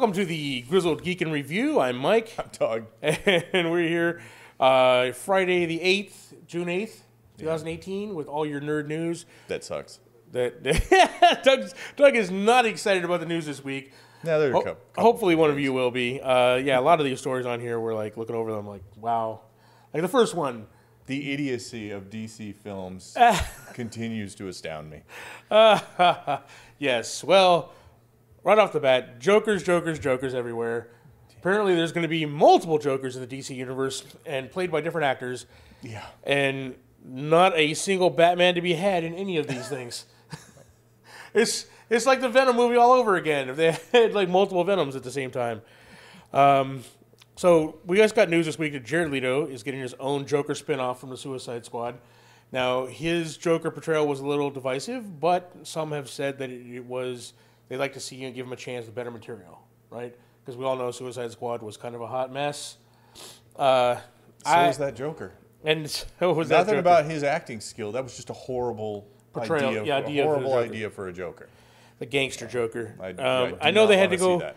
Welcome to the Grizzled Geek in Review. I'm Mike. I'm Doug. And we're here Friday the 8th, June 8th, 2018, with all your nerd news. That sucks. Doug is not excited about the news this week. Yeah, there you go. Hopefully one of you will be. A lot of these stories on here, we're like looking over them like, wow. Like the first one. The idiocy of DC films continues to astound me. Yes, well, right off the bat, Jokers everywhere. Apparently there's going to be multiple Jokers in the DC universe and played by different actors. Yeah. And not a single Batman to be had in any of these things. It's like the Venom movie all over again. If they had like multiple Venoms at the same time. So we guys got news this week that Jared Leto is getting his own Joker spinoff from the Suicide Squad. Now, his Joker portrayal was a little divisive, but some have said that it was, they'd like to see him give him a chance with better material, right? Because we all know Suicide Squad was kind of a hot mess. So was that Joker. And so was Nothing about his acting skill. That was just a horrible portrayal, idea for a Joker. The gangster Joker. I know they had to go.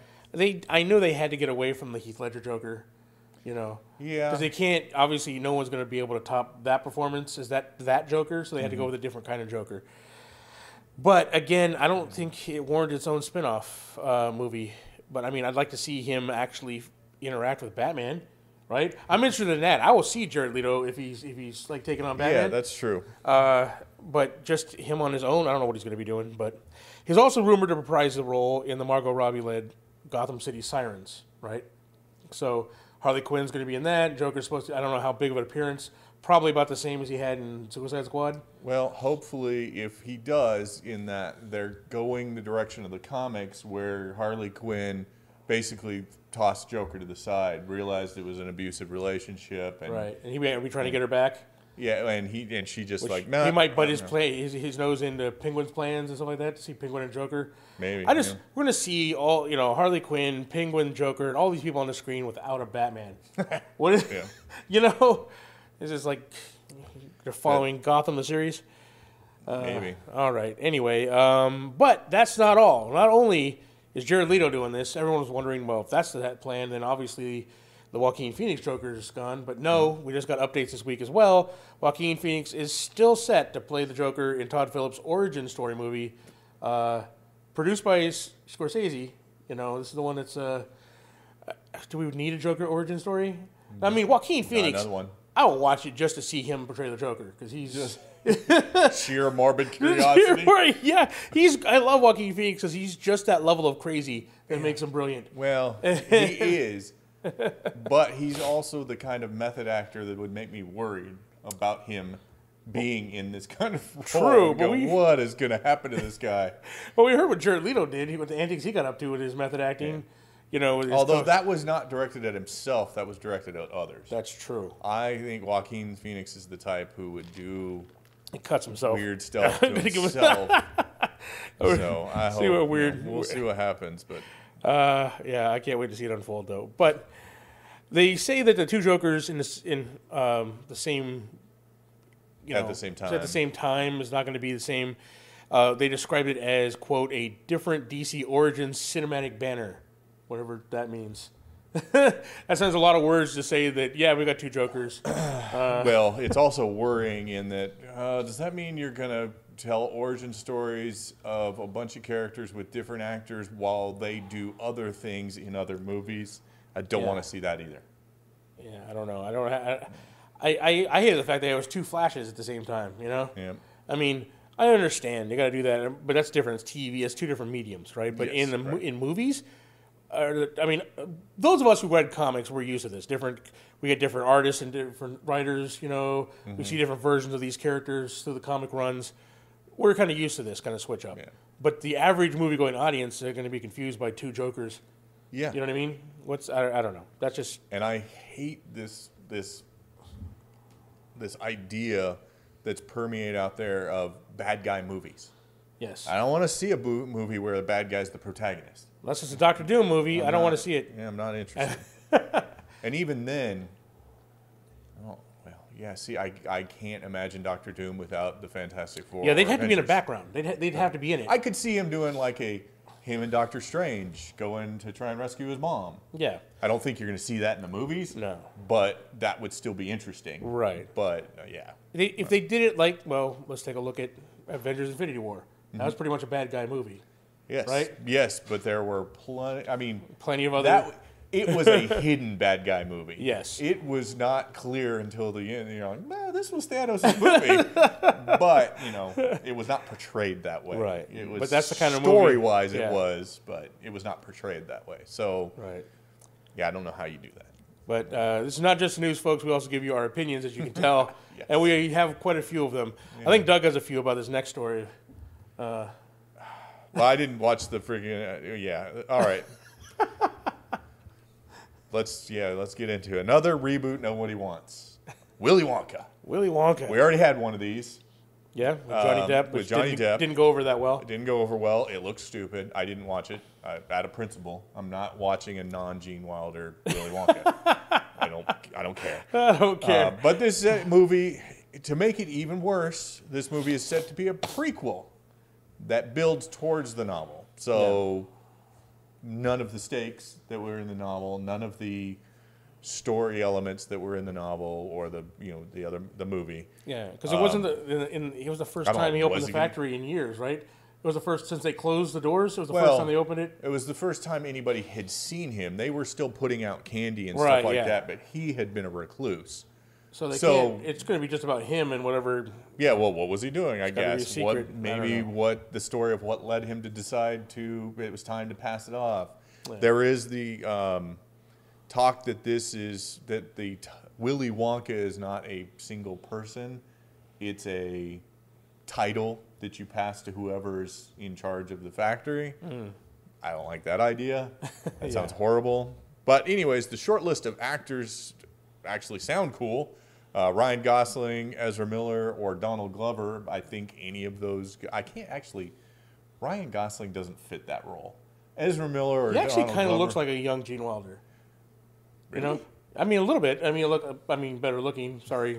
I know they had to get away from the Heath Ledger Joker, you know. Yeah. Because they can't. Obviously, no one's going to be able to top that performance as that Joker. So they had to go with a different kind of Joker. But again, I don't think it warranted its own spin-off movie. But I mean, I'd like to see him actually interact with Batman. Right? I'm interested in that. I will see Jared Leto if he's like taking on Batman. Yeah, that's true. But just him on his own, I don't know what he's going to be doing. But he's also rumored to reprise the role in the Margot Robbie-led Gotham City Sirens, right? So Harley Quinn's going to be in that. Joker's supposed to, I don't know how big of an appearance. Probably about the same as he had in Suicide Squad. Well, hopefully, if he does, in that they're going the direction of the comics where Harley Quinn basically tossed Joker to the side, realized it was an abusive relationship, and right, and are we trying to get her back? Yeah, and she just like he might butt his nose into Penguin's plans and stuff like that to see Penguin and Joker. Maybe we're gonna see all Harley Quinn, Penguin, Joker, and all these people on the screen without a Batman. What is Is this like they're following Gotham the series? Maybe. All right. Anyway, but that's not all. Not only is Jared Leto doing this, everyone was wondering, well, if that's that plan, then obviously the Joaquin Phoenix Joker is gone. But no, we just got updates this week as well. Joaquin Phoenix is still set to play the Joker in Todd Phillips' origin story movie, produced by Scorsese. You know, this is the one that's. Do we need a Joker origin story? I mean, Joaquin Phoenix. Another one. I will watch it just to see him portray the Joker because he's just sheer morbid curiosity. Yeah, I love Joaquin Phoenix because he's just that level of crazy that makes him brilliant. Well, he is. But he's also the kind of method actor that would make me worried about him being in this kind of role. True, but what is going to happen to this guy? Well, we heard what Jared Leto did, with the antics he got up to with his method acting. Yeah. You know, although that was not directed at himself, that was directed at others. That's true. I think Joaquin Phoenix is the type who would do he cuts himself weird stuff to himself. So I hope we'll see what happens, but. Yeah, I can't wait to see it unfold, though. But they say that the two Jokers in the same, at the same time, at the same time is not going to be the same. They described it as, quote, a different DC Origins cinematic banner, whatever that means. That sounds a lot of words to say that. Yeah, we got two Jokers. Well, it's also worrying in that. Does that mean you're going to tell origin stories of a bunch of characters with different actors while they do other things in other movies? I don't want to see that either. Yeah, I don't know. I hate the fact that there was two Flashes at the same time. You know. Yeah. I mean, I understand you got to do that, but that's different. It's TV. It's two different mediums, right? But yes, in movies, I mean, those of us who read comics, we're used to this. We get different artists and different writers. You know, we see different versions of these characters through the comic runs. We're kind of used to this kind of switch up. Yeah. But the average movie-going audience, they're going to be confused by two Jokers. Yeah. You know what I mean? I don't know. That's just... And I hate this idea that's permeated out there of bad guy movies. Yes. I don't want to see a movie where the bad guy's the protagonist. Unless it's a Dr. Doom movie, I don't want to see it. Yeah, I'm not interested. And even then... Yeah, see, I can't imagine Dr. Doom without the Fantastic Four. Yeah, they'd have to be in the background. They'd have to be in it. I could see him doing like a him and Doctor Strange going to try and rescue his mom. Yeah. I don't think you're going to see that in the movies. No. But that would still be interesting. Right. But, yeah. If they did it like, well, let's take a look at Avengers Infinity War. That was pretty much a bad guy movie. Yes. Right? Yes, but there were plenty of other... It was a hidden bad guy movie. Yes. It was not clear until the end. You're like, man, this was Thanos' movie. But, it was not portrayed that way. Right. It was but that's the kind of movie. Story-wise, it was, but it was not portrayed that way. So, right. Yeah, I don't know how you do that. But this is not just news, folks. We also give you our opinions, as you can tell. Yes. And we have quite a few of them. Yeah. I think Doug has a few about this next story. Well, I didn't watch the freaking... yeah, all right. Let's get into it. Another reboot. Nobody wants. Willy Wonka. Willy Wonka. We already had one of these. Yeah, with Johnny Depp. With Johnny Depp. Didn't go over that well. It didn't go over well. It looked stupid. I didn't watch it. Out of principle, I'm not watching a non-Gene Wilder Willy Wonka. I don't care. I don't care. But this movie, to make it even worse, this movie is set to be a prequel that builds towards the novel. So none of the stakes that were in the novel, none of the story elements that were in the novel or the movie. Yeah, because it wasn't it was the first time he opened the factory in years, right? It was the first since they closed the doors. It was the first time they opened it. It was the first time anybody had seen him. They were still putting out candy and stuff like that, but he had been a recluse. So it's going to be just about him and whatever. Yeah, well, what was he doing? I guess what the story of what led him to decide it was time to pass it off. Yeah. There is the talk that Willy Wonka is not a single person; it's a title that you pass to whoever's in charge of the factory. I don't like that idea. That sounds horrible. But anyways, the short list of actors actually sound cool. Ryan Gosling, Ezra Miller, or Donald Glover. I think any of those. Ryan Gosling doesn't fit that role. Ezra Miller or Donald Glover. He actually kind of looks like a young Gene Wilder. Really? I mean, a little bit. I mean, better looking. Sorry,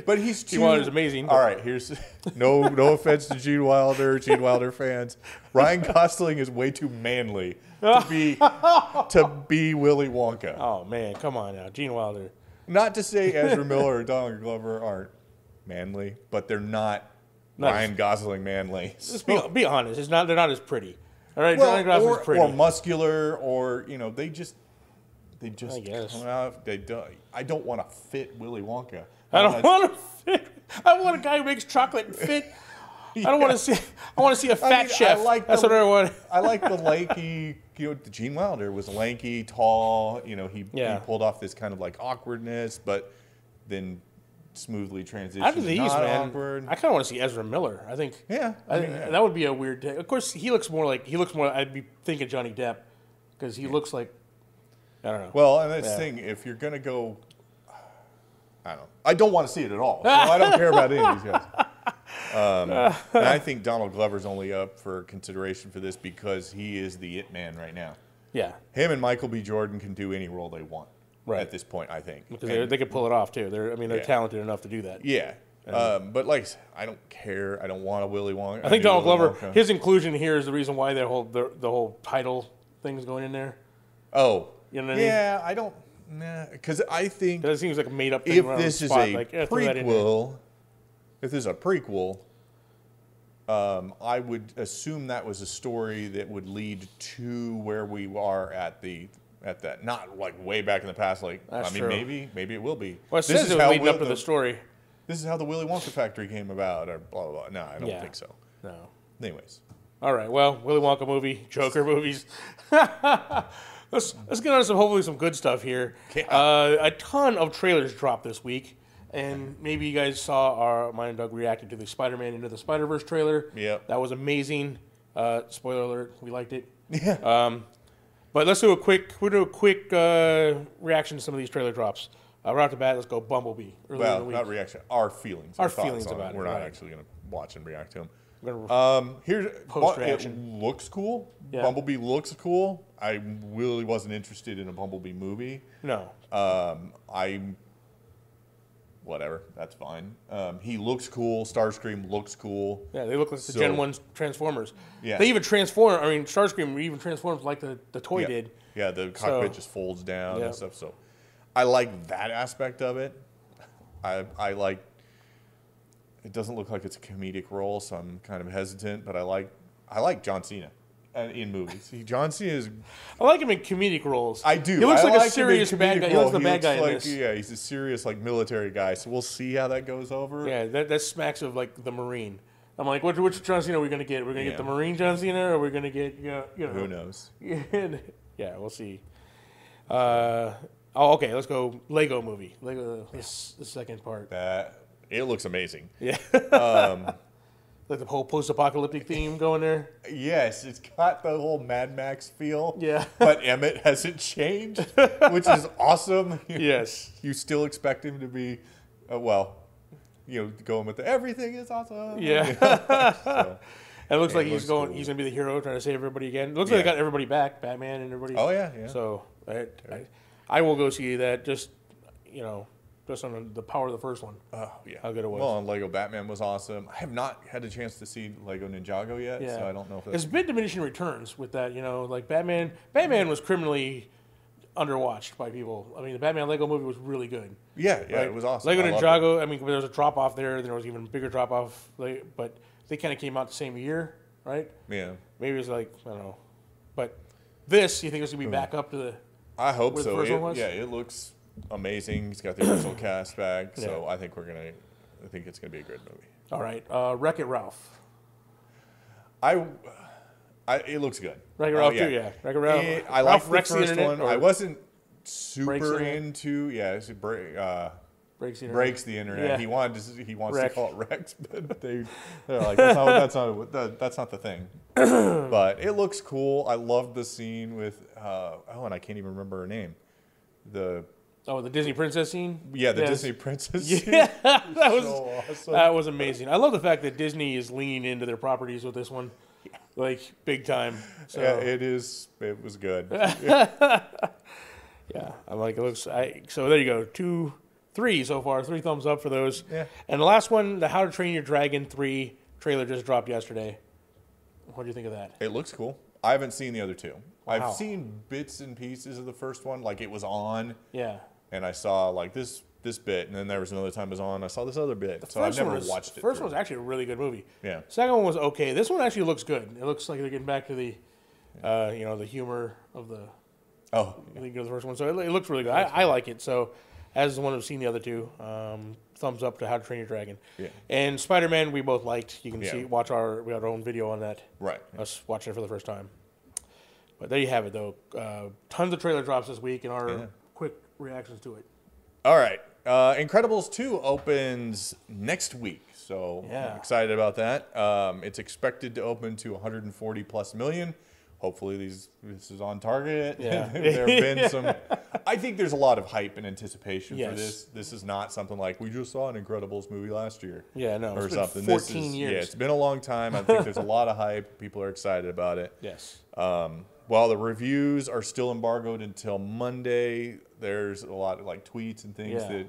but he's Gene Wilder's amazing. All right, here's no offense to Gene Wilder fans. Ryan Gosling is way too manly to be Willy Wonka. Oh man, come on now, Gene Wilder. Not to say Ezra Miller or Donald Glover aren't manly, but they're not Ryan Gosling manly. So. Be honest, they're not as pretty. All right, Ryan Gosling's pretty. Or muscular, or they just I guess. Come out. I don't want to fit Willy Wonka. I don't want to fit. I want a guy who makes chocolate and fit. I don't want to see. I want to see a fat chef. That's what I want. I like the lanky. Gene Wilder was lanky, tall. He pulled off this kind of like awkwardness, but then smoothly transitioned. After these, man, awkward. I kind of want to see Ezra Miller. I think. Yeah, that would be a weird day. Of course, he looks more. I'd be thinking Johnny Depp because he looks like. I don't know. Well, and that's the thing. If you're gonna go, I don't know. I don't want to see it at all. So I don't care about any of these guys. And I think Donald Glover's only up for consideration for this because he is the it man right now. Yeah. Him and Michael B. Jordan can do any role they want at this point, I think. Because they can pull it off, too. They're talented enough to do that. Yeah. But I don't care. I don't want a Willy Wonka. I think Donald Glover, his inclusion here is the reason why the whole title thing's going in there. Oh. You know what I mean? Yeah, I don't. Nah, because I think it seems like a made up thing. If this is a prequel, I would assume that was a story that would lead to where we are at that, not like way back in the past. True. maybe it will be. Well, it says it was leading up to the story. This is how the Willy Wonka factory came about, or blah blah blah. No, I don't think so. No. Anyways. All right. Well, Willy Wonka movie, Joker movies. Let's get on to hopefully some good stuff here. Yeah. A ton of trailers dropped this week, and maybe you guys saw mine and Doug reacted to the Spider-Man Into the Spider-Verse trailer. Yeah, that was amazing. Spoiler alert: we liked it. Yeah. But let's do a quick reaction to some of these trailer drops. Right off the bat, let's go Bumblebee. Not reaction. Our feelings. Our feelings about it. We're not actually going to watch and react to them. Here's post-reaction. It looks cool. Yeah. Bumblebee looks cool. I really wasn't interested in a Bumblebee movie. No. whatever, that's fine. He looks cool. Starscream looks cool. Yeah, they look like the Gen 1 Transformers. Yeah. They even transform. I mean, Starscream even transforms like the toy did. Yeah, the cockpit just folds down yeah. and stuff. So I like that aspect of it. I like. It doesn't look like it's a comedic role, so I'm kind of hesitant. But I like John Cena in movies. John Cena is. I like him in comedic roles. I do. He looks I like a him in serious bad guy. He looks like the bad guy in this. Yeah, he's a serious military guy. So we'll see how that goes over. Yeah, that smacks of like the Marine. I'm like, which John Cena are we gonna get? We're gonna get the Marine John Cena, or we're gonna get Who knows? Yeah, we'll see. Okay, let's go. Lego movie. Lego. The second part. It looks amazing. Yeah. Like the whole post-apocalyptic theme going there. Yes, it's got the whole Mad Max feel. Yeah. But Emmett hasn't changed, which is awesome. Yes. You still expect him to be, going with everything is awesome. Yeah. So, it looks like he's going to be the hero trying to save everybody again. It looks like they got everybody back, Batman and everybody. Oh, yeah. So I will go see that just on the power of the first one. Oh, yeah. How good it was. Well, and Lego Batman was awesome. I have not had a chance to see Lego Ninjago yet, so I don't know if that's... It's been diminishing returns with that, like Batman. Batman was criminally underwatched by people. I mean, the Batman Lego movie was really good. Yeah, it was awesome. Lego Ninjago, I mean, there was a drop-off there. There was even bigger drop-off. But they kind of came out the same year, right? Yeah. Maybe it was I don't know. But this, you think it's going to be back up to the... I hope so. The first one was? Yeah, it looks... amazing. He's got the original cast back, so I think it's gonna be a good movie. All right, Wreck-It Ralph. It looks good. Wreck-It Ralph too, yeah. Wreck-It Ralph. I like the first internet, one. I wasn't super breaks into. Yeah, breaks the internet. Yeah. He wants to call it Rex, but they're like that's not the thing. But it looks cool. I love the scene with and I can't even remember her name. The Disney princess scene? Yeah, Disney princess scene. Yeah, that was so awesome. That was amazing. I love the fact that Disney is leaning into their properties with this one, big time. So. Yeah, it is. It was good. Yeah, I'm like, it looks. So there you go. 3 so far. 3 thumbs up for those. Yeah. And the last one, the How to Train Your Dragon 3 trailer just dropped yesterday. What do you think of that? It looks cool. I haven't seen the other 2. Wow. I've seen bits and pieces of the first one, like it was on. Yeah. And I saw this bit, and then there was another time it was on. I saw this other bit, so I've never watched it. The first one was actually a really good movie. Yeah. Second one was okay. This one actually looks good. It looks like they're getting back to the, the humor of the. Oh. The first one, so it looks really good. I like it. So, as the one who's seen the other 2, thumbs up to How to Train Your Dragon. Yeah. And Spider-Man, we both liked. You can watch we got our own video on that. Right. Us watching it for the first time. But there you have it, though. Tons of trailer drops this week and our quick reactions to it. All right. Incredibles 2 opens next week, so I'm excited about that. It's expected to open to 140 plus million. Hopefully this is on target. Yeah. There have been some... I think there's a lot of hype and anticipation for this. This is not something like, we just saw an Incredibles movie last year. Yeah, no. Or it's something. Been 14 years. Yeah, it's been a long time. I think there's a lot of hype. People are excited about it. Yes. While the reviews are still embargoed until Monday, there's a lot of tweets and things that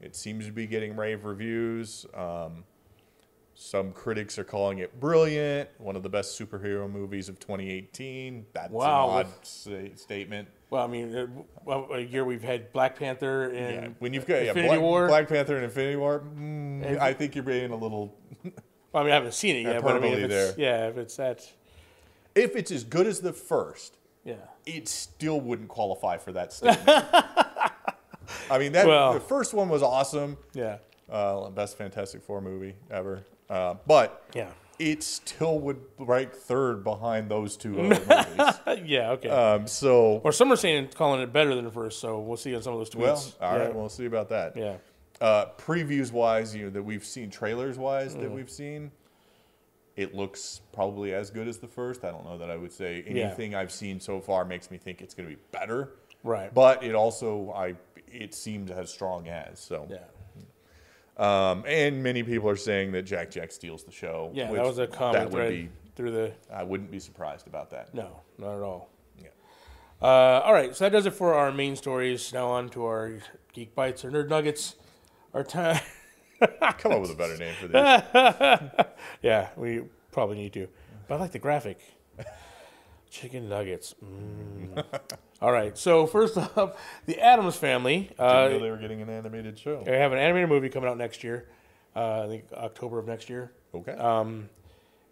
it seems to be getting rave reviews. Some critics are calling it brilliant, one of the best superhero movies of 2018. That's an odd statement. Well, I mean, a year we've had Black Panther and when you've got Infinity War. Black Panther and Infinity War, I think you're being a little. Well, I mean, I haven't seen it yet, but I mean, if it's that. If it's as good as the first, it still wouldn't qualify for that statement. I mean, the first one was awesome. Yeah. Best Fantastic Four movie ever. But it still would rank 3rd behind those 2 other movies. Yeah, okay. Or some are saying calling it better than the first, so we'll see on some of those tweets. Well, all right, we'll see about that. Yeah. Previews-wise, that we've seen, trailers-wise that we've seen, it looks probably as good as the first. I don't know that I would say anything I've seen so far makes me think it's going to be better. Right. But it also, it seemed as strong as. So. Yeah. And many people are saying that Jack steals the show. Yeah, that was a comment thread through the... I wouldn't be surprised about that. No, not at all. Yeah. All right, so that does it for our main stories. Now on to our Geek Bites or Nerd Nuggets. our time. Come up with a better name for this. Yeah, we probably need to. But I like the graphic. Chicken nuggets. All right. So first up, the Addams Family. Didn't know they were getting an animated show. They have an animated movie coming out next year. I think October of next year. Okay.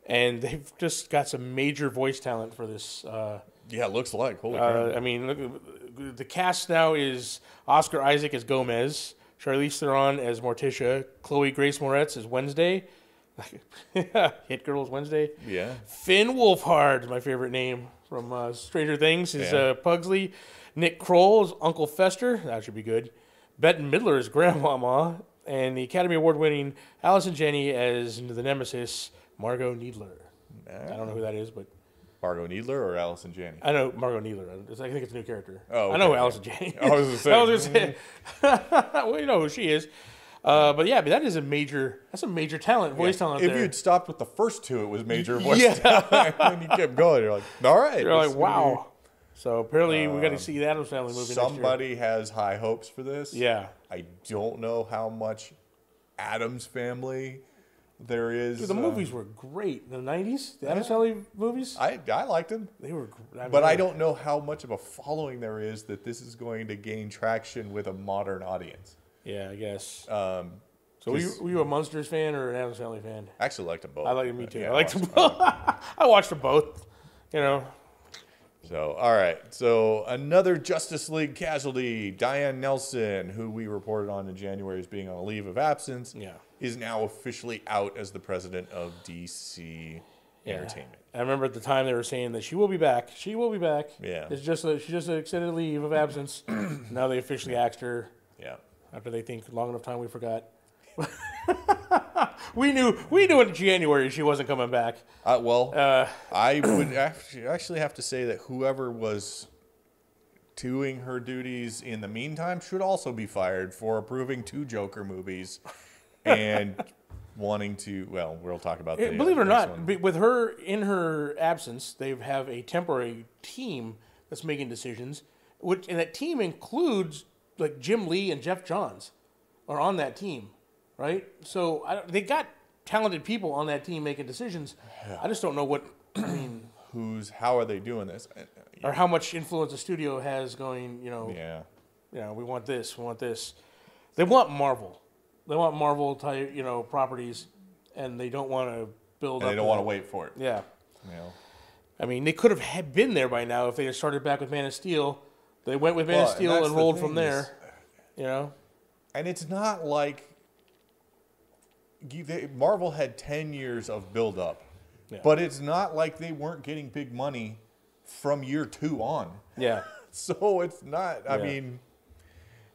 And they've just got some major voice talent for this. Yeah, it looks like. Holy crap. I mean, look, the cast now is Oscar Isaac as Gomez, Charlize Theron as Morticia, Chloe Grace Moretz as Wednesday. Hit Girl is Wednesday. Yeah. Finn Wolfhard, my favorite name from Stranger Things, is Pugsley. Nick Kroll is Uncle Fester. That should be good. Bette Midler is Grandmama. And the Academy Award-winning Allison Janney as the Nemesis, Margot Needler. I don't know who that is, but... Margot Needler or Allison Janney? I know Margot Needler. I think it's a new character. Oh, okay. I know who Allison Janney is. I was going to say. I was going to say. Well, you know who she is. But yeah, but that's a major talent, voice talent If there. you'd stopped with the first two, it was major voice talent. And you kept going. You're like, all right. You're like, wow. So apparently we got to see the Addams Family movie Somebody has high hopes for this. Yeah. I don't know how much Addams Family there is. Dude, the movies were great in the 90s. The Addams Family movies. I liked them. They were But I don't know how much of a following there is that this is going to gain traction with a modern audience. Yeah, I guess. So were you a Munsters fan or an Addams Family fan? I actually liked them both. I like them, me too. Yeah, I liked them both. I watched them both. You know. So, all right. So, another Justice League casualty, Diane Nelson, who we reported on in January as being on a leave of absence, is now officially out as the president of DC Entertainment. I remember at the time they were saying that she will be back. She will be back. Yeah. It's just she's just an extended leave of absence. Now they officially axed her. Yeah. After they think long enough time we forgot. we knew in January she wasn't coming back. I would actually have to say that whoever was doing her duties in the meantime should also be fired for approving 2 Joker movies and wanting to. Well, we'll talk about that. Believe it or not, with her in her absence, they have a temporary team that's making decisions, and that team includes like Jim Lee and Jeff Johns are on that team. Right? So they got talented people on that team making decisions. Yeah. I just don't know what, how are they doing this? Or how much influence the studio has going, we want this. They want Marvel. They want Marvel type, properties, and they don't want to build up. They don't want to wait for it. Yeah. I mean, they could have been there by now if they had started back with Man of Steel. They went with Man of Steel and rolled from there, And it's not like Marvel had 10 years of build-up, but it's not like they weren't getting big money from year 2 on. Yeah. So it's not, I mean,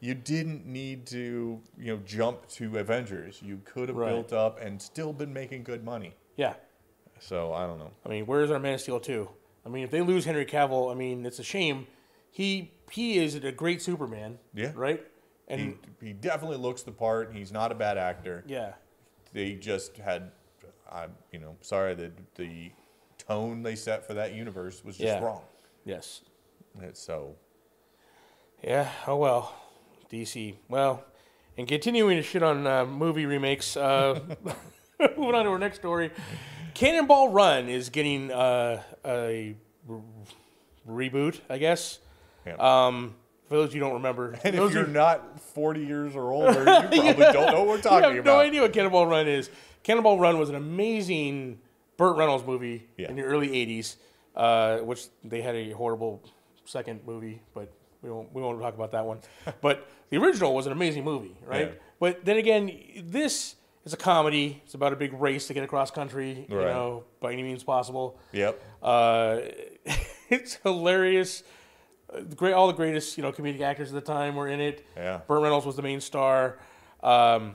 you didn't need to, jump to Avengers. You could have built up and still been making good money. Yeah. So I don't know. I mean, where's our Man of Steel 2? I mean, if they lose Henry Cavill, I mean, it's a shame. He is a great Superman. Yeah. Right? And he definitely looks the part. He's not a bad actor. Yeah. They just had, sorry that the tone they set for that universe was just wrong. Yes. So. Yeah. Oh well. DC. Well, and continuing to shit on movie remakes. Moving on to our next story, Cannonball Run is getting a reboot, I guess. Yeah. For those you don't remember. And if you're not 40 years or older, you probably don't know what we're talking about. You have no idea what Cannonball Run is. Cannonball Run was an amazing Burt Reynolds movie in the early 80s, which they had a horrible second movie, but we won't talk about that one. But the original was an amazing movie, right? Yeah. But then again, this is a comedy. It's about a big race to get across country, by any means possible. Yep. It's hilarious. All the greatest, comedic actors at the time were in it. Yeah. Burt Reynolds was the main star. But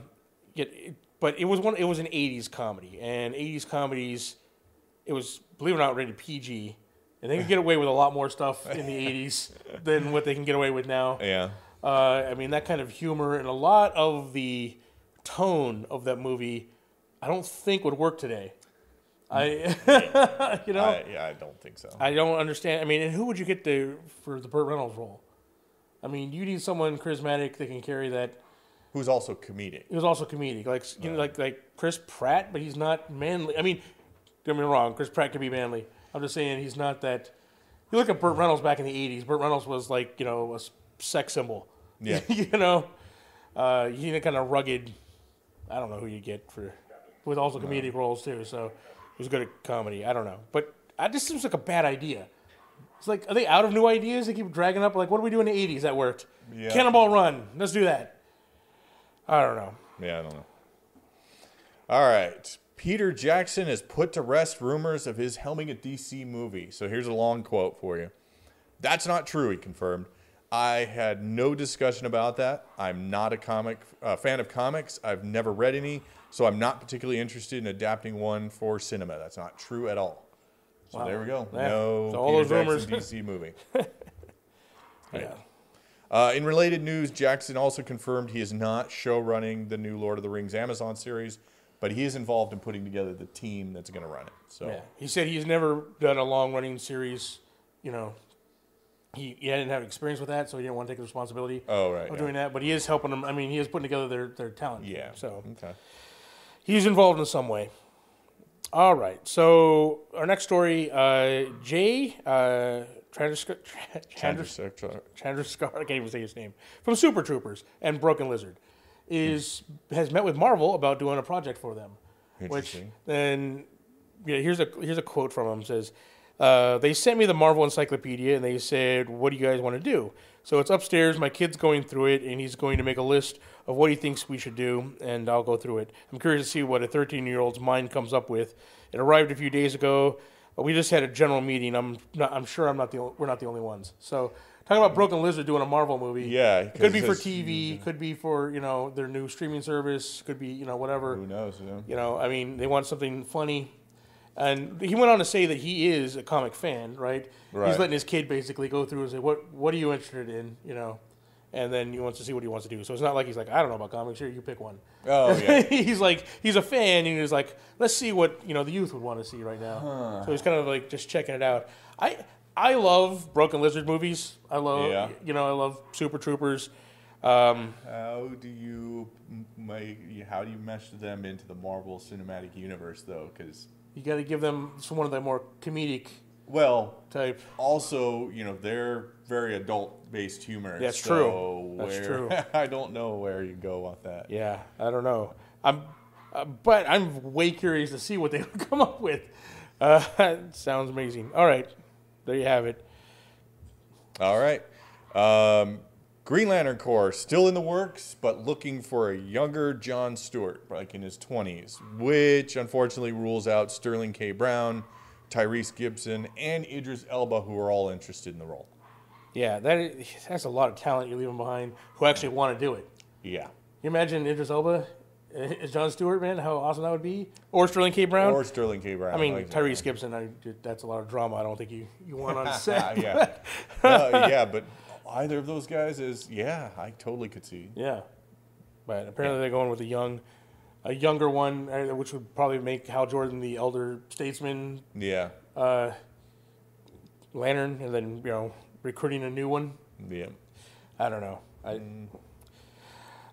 it was an 80s comedy, and 80s comedies, it was, believe it or not, rated PG, and they could get away with a lot more stuff in the 80s than what they can get away with now. Yeah. I mean, that kind of humor and a lot of the tone of that movie, I don't think would work today. I don't think so. I don't understand. I mean, and who would you get for the Burt Reynolds role? I mean, you need someone charismatic that can carry that. Who's also comedic. He was also comedic, like you know, like Chris Pratt, but he's not manly. I mean, don't get me wrong, Chris Pratt can be manly. I'm just saying he's not that. You look at Burt Reynolds back in the '80s. Burt Reynolds was like, you know, a sex symbol. Yeah. You know, you need a kind of rugged. I don't know who you get with also comedic roles too. So he was good at comedy. I don't know, but it just seems like a bad idea. It's like, are they out of new ideas? They keep dragging up. Like, what do we do in the '80s that worked? Yeah. Cannonball Run. Let's do that. I don't know. Yeah, I don't know. All right. Peter Jackson has put to rest rumors of his helming a DC movie. So here's a long quote for you. That's not true, he confirmed. I had no discussion about that. I'm not a fan of comics. I've never read any, so I'm not particularly interested in adapting one for cinema. That's not true at all. So there we go. Yeah. No So all Peter those Jackson DC movie. Yeah. In related news, Jackson also confirmed he is not show running the new Lord of the Rings Amazon series, but he is involved in putting together the team that's going to run it. So Yeah. He said he's never done a long running series. You know, he didn't have experience with that, so he didn't want to take the responsibility of doing that. But he is helping them. I mean, he is putting together their talent. Yeah. So okay. he's involved in some way. All right. So our next story, Jay Chandrasekhar, I can't even say his name, from Super Troopers and Broken Lizard, has met with Marvel about doing a project for them. Interesting. Here's a quote from him. It says, they sent me the Marvel Encyclopedia and they said, what do you guys want to do? So it's upstairs. My kid's going through it and he's going to make a list of what he thinks we should do, and I'll go through it. I'm curious to see what a 13-year-old's mind comes up with. It arrived a few days ago. We just had a general meeting. I'm sure we're not the only ones. So talking about Broken Lizard doing a Marvel movie. Yeah. It could be for TV, could be for, you know, their new streaming service, could be, you know, whatever. Who knows? Yeah. You know, I mean, they want something funny. And he went on to say that he is a comic fan, right? He's letting his kid basically go through and say, what are you interested in, you know? And then he wants to see what he wants to do. So it's not like he's like, I don't know about comics. Here, you pick one. Oh, yeah. He's like, he's a fan, and he's like, let's see what, you know, the youth would want to see right now. So he's kind of like just checking it out. I love Broken Lizard movies. I love Super Troopers. How do you mesh them into the Marvel Cinematic Universe, though? Because you got to give them one of the more comedic type. Also, you know, they're very adult-based humor. That's true. That's true. I don't know where you go with that. Yeah, I don't know. But I'm way curious to see what they would come up with. It sounds amazing. All right, there you have it. All right. Green Lantern Corps, still in the works, but looking for a younger John Stewart, like in his 20s, which unfortunately rules out Sterling K. Brown, Tyrese Gibson, and Idris Elba, who are all interested in the role. Yeah, that's a lot of talent you're leaving behind who actually want to do it. Yeah. You imagine Idris Elba as John Stewart, man, how awesome that would be? Or Sterling K. Brown? Or Sterling K. Brown. I mean, Tyrese Gibson, that's a lot of drama. I don't think you want on set. Yeah. Yeah, but either of those guys I totally could see. Yeah. But apparently they're going with a younger one, which would probably make Hal Jordan the elder statesman. Yeah. Lantern, and then, you know, recruiting a new one. Yeah. I don't know.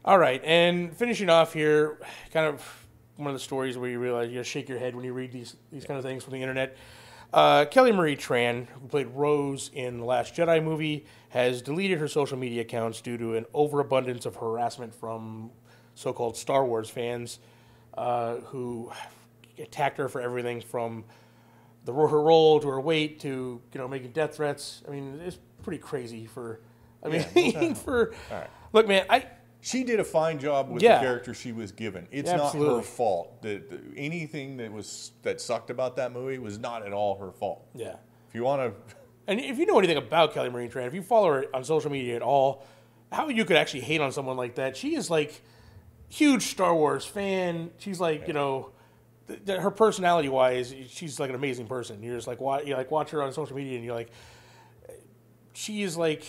All right, and finishing off here, kind of one of the stories where you realize you gotta shake your head when you read these kind of things from the internet. Kelly Marie Tran, who played Rose in the Last Jedi movie, has deleted her social media accounts due to an overabundance of harassment from so-called Star Wars fans who attacked her for everything from her role to her weight to, you know, making death threats. I mean, it's pretty crazy for. All right. Look, man, she did a fine job with the character she was given. It's not her fault. Anything that sucked about that movie was not at all her fault. Yeah. If you want to, and if you know anything about Kelly Marie Tran, if you follow her on social media at all, how you could actually hate on someone like that? She is like huge Star Wars fan. She's like, you know, her personality wise, she's like an amazing person. You're just like watch her on social media, and you're like, she is like.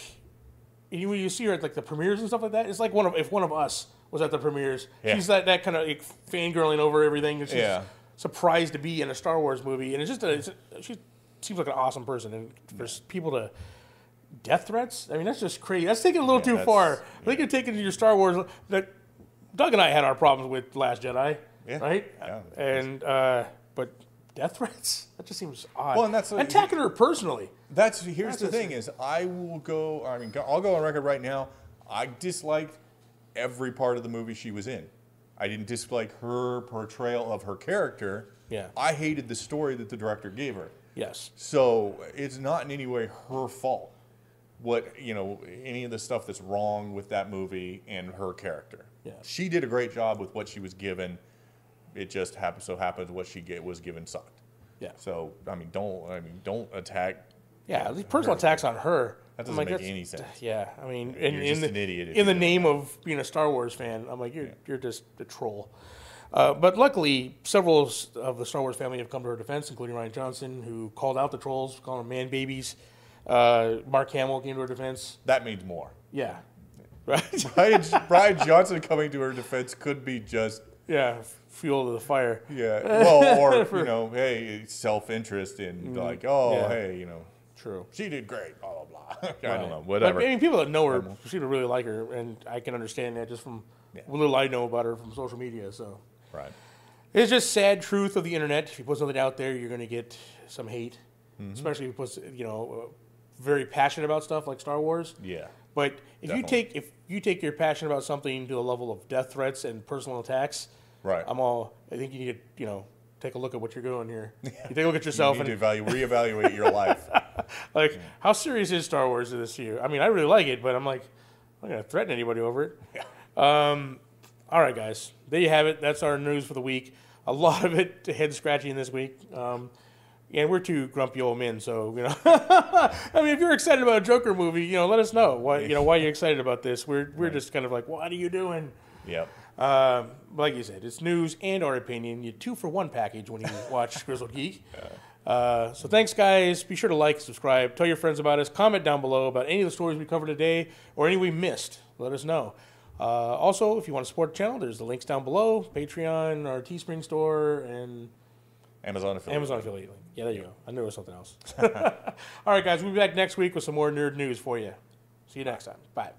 And when you see her at like the premieres and stuff like that, it's like if one of us was at the premieres, she's that kind of like, fangirling over everything. And she's surprised to be in a Star Wars movie, and she seems like an awesome person. And for people to death threats, I mean, that's just crazy. That's taking it a little too far. I think you're taking your Star Wars. That Doug and I had our problems with Last Jedi, right? Yeah. And but death threats, that just seems odd. Well, and that's attacking her personally. Here's the thing: is I'll go on record right now. I disliked every part of the movie she was in. I didn't dislike her portrayal of her character. Yeah. I hated the story that the director gave her. Yes. So it's not in any way her fault. Any of the stuff that's wrong with that movie and her character. Yeah. She did a great job with what she was given. It just happened what she was given sucked. Yeah. So don't attack. Yeah, these personal attacks on her. That doesn't make any sense. Yeah, I mean, You're just an idiot if in the you do name of being a Star Wars fan, I'm like, you're just a troll. But luckily, several of the Star Wars family have come to her defense, including Rian Johnson, who called out the trolls, calling them man babies. Mark Hamill came to her defense. That means more. Yeah, right. Brian Johnson coming to her defense could be just fuel to the fire. Yeah, well, or hey, self-interest in hey, true. She did great. Blah blah blah. I don't know, whatever. But, I mean, people that know her seem to really like her, and I can understand that just from what little I know about her from social media. So, right, it's just sad truth of the internet. If you put something out there, you're going to get some hate, especially if you put very passionate about stuff like Star Wars. Yeah. But if you take your passion about something to the level of death threats and personal attacks, right? I think you need to take a look at what you're doing here. You take a look at yourself you need to reevaluate your life. How serious is Star Wars this year? I mean, I really like it, but I'm like, I'm not going to threaten anybody over it. Yeah. All right, guys, there you have it. That's our news for the week. A lot of it head scratching this week. And we're two grumpy old men, so I mean, if you're excited about a Joker movie, let us know why you're excited about this. We're just kind of like, what are you doing? Yep. Like you said, it's news and our opinion. You 2-for-1 package when you watch Grizzled Geek. So thanks, guys. Be sure to like, subscribe, tell your friends about us. Comment down below about any of the stories we covered today or any we missed. Let us know. Also, if you want to support the channel, there's the links down below: Patreon, our Teespring store, and Amazon affiliate. Yeah, there you go. I knew it was something else. All right, guys, we'll be back next week with some more nerd news for you. See you next time. Bye.